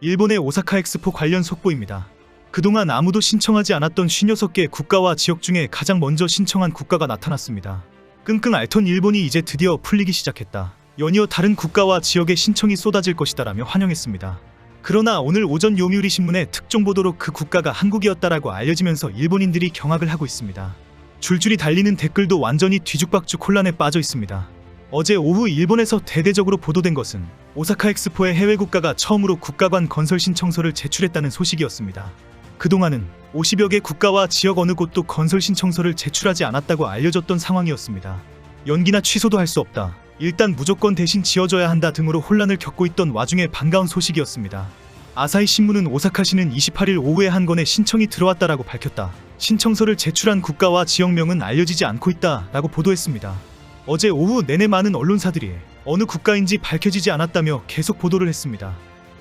일본의 오사카 엑스포 관련 속보입니다. 그동안 아무도 신청하지 않았던 56개 국가와 지역 중에 가장 먼저 신청한 국가가 나타났습니다. 끙끙 앓던 일본이 이제 드디어 풀리기 시작했다. 연이어 다른 국가와 지역에 신청이 쏟아질 것이다라며 환영했습니다. 그러나 오늘 오전 요미우리 신문의 특종 보도로 그 국가가 한국이었다라고 알려지면서 일본인들이 경악을 하고 있습니다. 줄줄이 달리는 댓글도 완전히 뒤죽박죽 혼란에 빠져 있습니다. 어제 오후 일본에서 대대적으로 보도된 것은 오사카 엑스포에 해외 국가가 처음으로 국가관 건설 신청서를 제출했다는 소식이었습니다. 그동안은 50여 개 국가와 지역 어느 곳도 건설 신청서를 제출하지 않았다고 알려졌던 상황이었습니다. 연기나 취소도 할 수 없다. 일단 무조건 대신 지어줘야 한다 등으로 혼란을 겪고 있던 와중에 반가운 소식이었습니다. 아사히 신문은 오사카시는 28일 오후에 한 건의 신청이 들어왔다라고 밝혔다. 신청서를 제출한 국가와 지역명은 알려지지 않고 있다라고 보도했습니다. 어제 오후 내내 많은 언론사들이 어느 국가인지 밝혀지지 않았다며 계속 보도를 했습니다.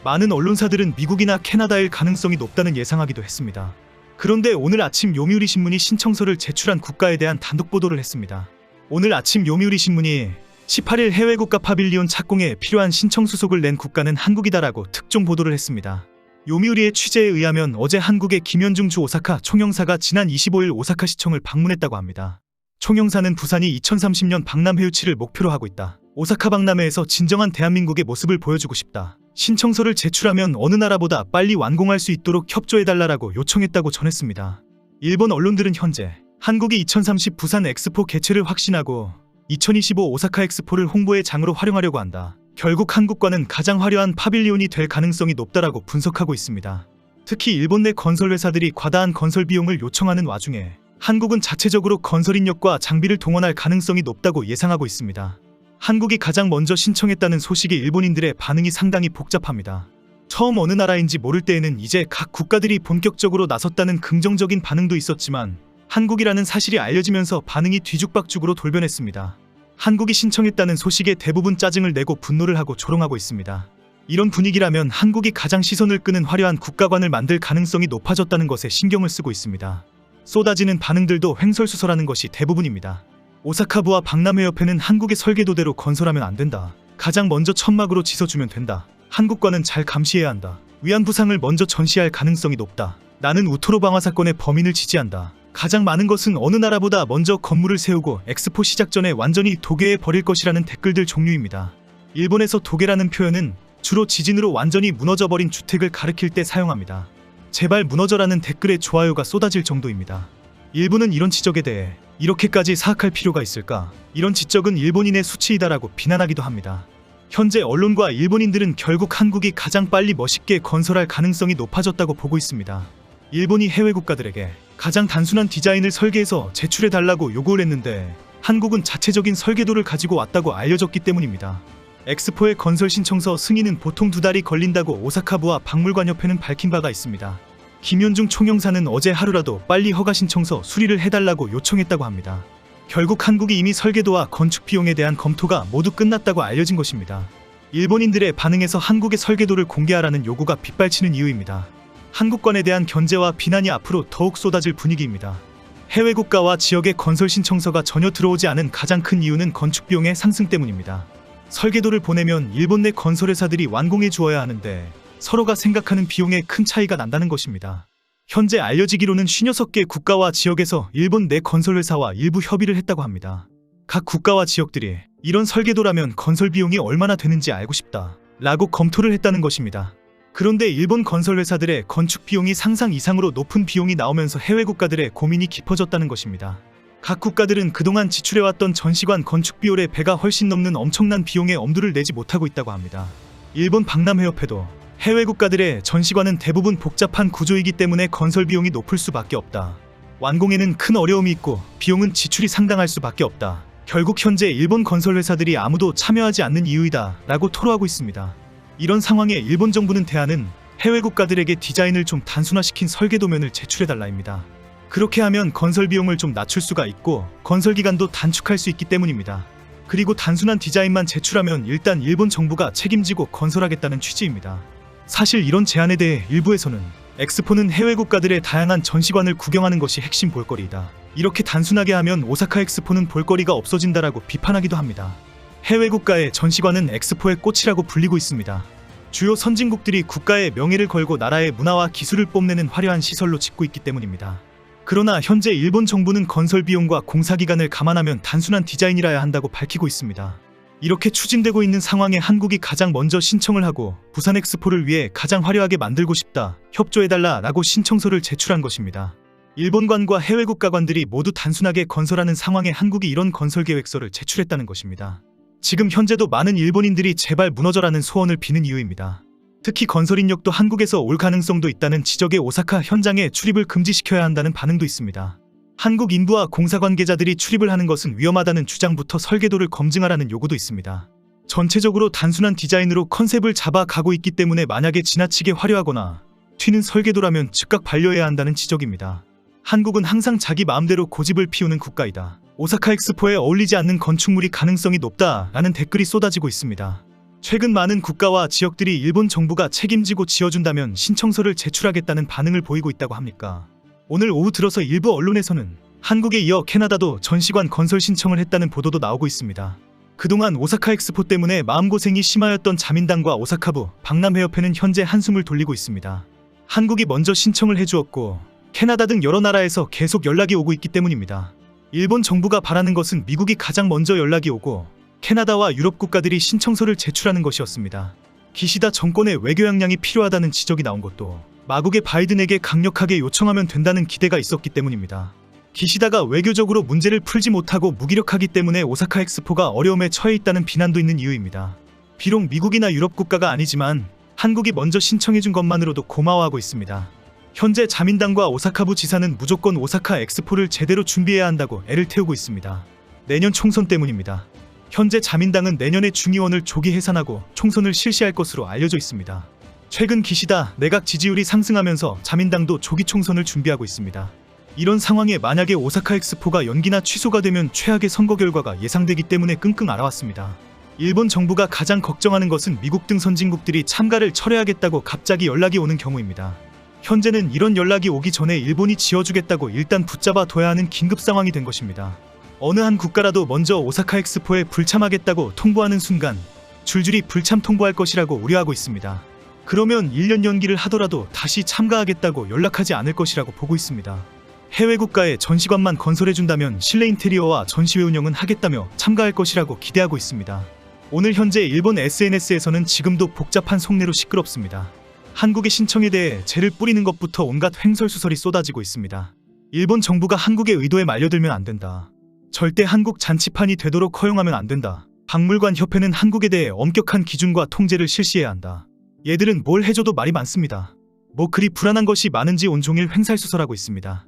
많은 언론사들은 미국이나 캐나다일 가능성이 높다는 예상하기도 했습니다. 그런데 오늘 아침 요미우리 신문이 신청서를 제출한 국가에 대한 단독 보도를 했습니다. 오늘 아침 요미우리 신문이 18일 해외 국가 파빌리온 착공에 필요한 신청 수속을 낸 국가는 한국이다라고 특종 보도를 했습니다. 요미우리의 취재에 의하면 어제 한국의 김현중 주 오사카 총영사가 지난 25일 오사카 시청을 방문했다고 합니다. 총영사는 부산이 2030년 박람회 유치를 목표로 하고 있다. 오사카 박람회에서 진정한 대한민국의 모습을 보여주고 싶다. 신청서를 제출하면 어느 나라보다 빨리 완공할 수 있도록 협조해달라고 요청했다고 전했습니다. 일본 언론들은 현재 한국이 2030 부산 엑스포 개최를 확신하고 2025 오사카 엑스포를 홍보의 장으로 활용하려고 한다. 결국 한국과는 가장 화려한 파빌리온이 될 가능성이 높다라고 분석하고 있습니다. 특히 일본 내 건설 회사들이 과다한 건설 비용을 요청하는 와중에 한국은 자체적으로 건설 인력과 장비를 동원할 가능성이 높다고 예상하고 있습니다. 한국이 가장 먼저 신청했다는 소식에 일본인들의 반응이 상당히 복잡합니다. 처음 어느 나라인지 모를 때에는 이제 각 국가들이 본격적으로 나섰다는 긍정적인 반응도 있었지만 한국이라는 사실이 알려지면서 반응이 뒤죽박죽으로 돌변했습니다. 한국이 신청했다는 소식에 대부분 짜증을 내고 분노를 하고 조롱하고 있습니다. 이런 분위기라면 한국이 가장 시선을 끄는 화려한 국가관을 만들 가능성이 높아졌다는 것에 신경을 쓰고 있습니다. 쏟아지는 반응들도 횡설수설하는 것이 대부분입니다. 오사카부와 박람회협회는 한국의 설계도대로 건설하면 안 된다. 가장 먼저 천막으로 지서주면 된다. 한국과는 잘 감시해야 한다. 위안부상을 먼저 전시할 가능성이 높다. 나는 우토로 방화 사건의 범인을 지지한다. 가장 많은 것은 어느 나라보다 먼저 건물을 세우고 엑스포 시작 전에 완전히 도계해 버릴 것이라는 댓글들 종류입니다. 일본에서 도계라는 표현은 주로 지진으로 완전히 무너져버린 주택을 가리킬 때 사용합니다. 제발 무너져라는 댓글에 좋아요가 쏟아질 정도입니다. 일본은 이런 지적에 대해 이렇게까지 사악할 필요가 있을까? 이런 지적은 일본인의 수치이다라고 비난하기도 합니다. 현재 언론과 일본인들은 결국 한국이 가장 빨리 멋있게 건설할 가능성이 높아졌다고 보고 있습니다. 일본이 해외 국가들에게 가장 단순한 디자인을 설계해서 제출해달라고 요구를 했는데 한국은 자체적인 설계도를 가지고 왔다고 알려졌기 때문입니다. 엑스포의 건설 신청서 승인은 보통 2달이 걸린다고 오사카부와 박물관협회는 밝힌 바가 있습니다. 김현중 총영사는 어제 하루라도 빨리 허가 신청서 수리를 해달라고 요청했다고 합니다. 결국 한국이 이미 설계도와 건축 비용에 대한 검토가 모두 끝났다고 알려진 것입니다. 일본인들의 반응에서 한국의 설계도를 공개하라는 요구가 빗발치는 이유입니다. 한국관에 대한 견제와 비난이 앞으로 더욱 쏟아질 분위기입니다. 해외 국가와 지역의 건설 신청서가 전혀 들어오지 않은 가장 큰 이유는 건축 비용의 상승 때문입니다. 설계도를 보내면 일본 내 건설회사들이 완공해 주어야 하는데 서로가 생각하는 비용에 큰 차이가 난다는 것입니다. 현재 알려지기로는 56개 국가와 지역에서 일본 내 건설회사와 일부 협의를 했다고 합니다. 각 국가와 지역들이 이런 설계도라면 건설 비용이 얼마나 되는지 알고 싶다 라고 검토를 했다는 것입니다. 그런데 일본 건설회사들의 건축 비용이 상상 이상으로 높은 비용이 나오면서 해외 국가들의 고민이 깊어졌다는 것입니다. 각 국가들은 그동안 지출해왔던 전시관 건축 비용의 배가 훨씬 넘는 엄청난 비용에 엄두를 내지 못하고 있다고 합니다. 일본 박람회협회도 해외 국가들의 전시관은 대부분 복잡한 구조이기 때문에 건설 비용이 높을 수밖에 없다. 완공에는 큰 어려움이 있고 비용은 지출이 상당할 수밖에 없다. 결국 현재 일본 건설회사들이 아무도 참여하지 않는 이유이다 라고 토로하고 있습니다. 이런 상황에 일본 정부는 대안은 해외 국가들에게 디자인을 좀 단순화시킨 설계도면을 제출해달라입니다. 그렇게 하면 건설 비용을 좀 낮출 수가 있고 건설 기간도 단축할 수 있기 때문입니다. 그리고 단순한 디자인만 제출하면 일단 일본 정부가 책임지고 건설하겠다는 취지입니다. 사실 이런 제안에 대해 일부에서는 엑스포는 해외 국가들의 다양한 전시관을 구경하는 것이 핵심 볼거리이다. 이렇게 단순하게 하면 오사카 엑스포는 볼거리가 없어진다라고 비판하기도 합니다. 해외 국가의 전시관은 엑스포의 꽃이라고 불리고 있습니다. 주요 선진국들이 국가의 명예를 걸고 나라의 문화와 기술을 뽐내는 화려한 시설로 짓고 있기 때문입니다. 그러나 현재 일본 정부는 건설 비용과 공사 기간을 감안하면 단순한 디자인이라야 한다고 밝히고 있습니다. 이렇게 추진되고 있는 상황에 한국이 가장 먼저 신청을 하고 부산 엑스포를 위해 가장 화려하게 만들고 싶다, 협조해달라 라고 신청서를 제출한 것입니다. 일본관과 해외 국가관들이 모두 단순하게 건설하는 상황에 한국이 이런 건설 계획서를 제출했다는 것입니다. 지금 현재도 많은 일본인들이 제발 무너져라는 소원을 비는 이유입니다. 특히 건설 인력도 한국에서 올 가능성도 있다는 지적에 오사카 현장에 출입을 금지시켜야 한다는 반응도 있습니다. 한국 인부와 공사 관계자들이 출입을 하는 것은 위험하다는 주장부터 설계도를 검증하라는 요구도 있습니다. 전체적으로 단순한 디자인으로 컨셉을 잡아 가고 있기 때문에 만약에 지나치게 화려하거나 튀는 설계도라면 즉각 반려해야 한다는 지적입니다. 한국은 항상 자기 마음대로 고집을 피우는 국가이다. 오사카 엑스포에 어울리지 않는 건축물이 가능성이 높다라는 댓글이 쏟아지고 있습니다. 최근 많은 국가와 지역들이 일본 정부가 책임지고 지어준다면 신청서를 제출하겠다는 반응을 보이고 있다고 합니까? 오늘 오후 들어서 일부 언론에서는 한국에 이어 캐나다도 전시관 건설 신청을 했다는 보도도 나오고 있습니다. 그동안 오사카 엑스포 때문에 마음고생이 심하였던 자민당과 오사카부, 박람회협회는 현재 한숨을 돌리고 있습니다. 한국이 먼저 신청을 해주었고 캐나다 등 여러 나라에서 계속 연락이 오고 있기 때문입니다. 일본 정부가 바라는 것은 미국이 가장 먼저 연락이 오고 캐나다와 유럽 국가들이 신청서를 제출하는 것이었습니다. 기시다 정권의 외교 역량이 필요하다는 지적이 나온 것도 마국의 바이든에게 강력하게 요청하면 된다는 기대가 있었기 때문입니다. 기시다가 외교적으로 문제를 풀지 못하고 무기력하기 때문에 오사카 엑스포가 어려움에 처해 있다는 비난도 있는 이유입니다. 비록 미국이나 유럽 국가가 아니지만 한국이 먼저 신청해준 것만으로도 고마워하고 있습니다. 현재 자민당과 오사카부 지사는 무조건 오사카 엑스포를 제대로 준비해야 한다고 애를 태우고 있습니다. 내년 총선 때문입니다. 현재 자민당은 내년에 중의원을 조기 해산하고 총선을 실시할 것으로 알려져 있습니다. 최근 기시다 내각 지지율이 상승하면서 자민당도 조기 총선을 준비하고 있습니다. 이런 상황에 만약에 오사카 엑스포가 연기나 취소가 되면 최악의 선거 결과가 예상되기 때문에 끙끙 앓아왔습니다. 일본 정부가 가장 걱정하는 것은 미국 등 선진국들이 참가를 철회하겠다고 갑자기 연락이 오는 경우입니다. 현재는 이런 연락이 오기 전에 일본이 지어주겠다고 일단 붙잡아 둬야 하는 긴급 상황이 된 것입니다. 어느 한 국가라도 먼저 오사카 엑스포에 불참하겠다고 통보하는 순간 줄줄이 불참 통보할 것이라고 우려하고 있습니다. 그러면 1년 연기를 하더라도 다시 참가하겠다고 연락하지 않을 것이라고 보고 있습니다. 해외 국가에 전시관만 건설해준다면 실내 인테리어와 전시회 운영은 하겠다며 참가할 것이라고 기대하고 있습니다. 오늘 현재 일본 SNS에서는 지금도 복잡한 속내로 시끄럽습니다. 한국의 신청에 대해 죄를 뿌리는 것부터 온갖 횡설수설이 쏟아지고 있습니다. 일본 정부가 한국의 의도에 말려들면 안 된다. 절대 한국 잔치판이 되도록 허용하면 안 된다. 박물관 협회는 한국에 대해 엄격한 기준과 통제를 실시해야 한다. 얘들은 뭘 해줘도 말이 많습니다. 뭐 그리 불안한 것이 많은지 온종일 횡설수설하고 있습니다.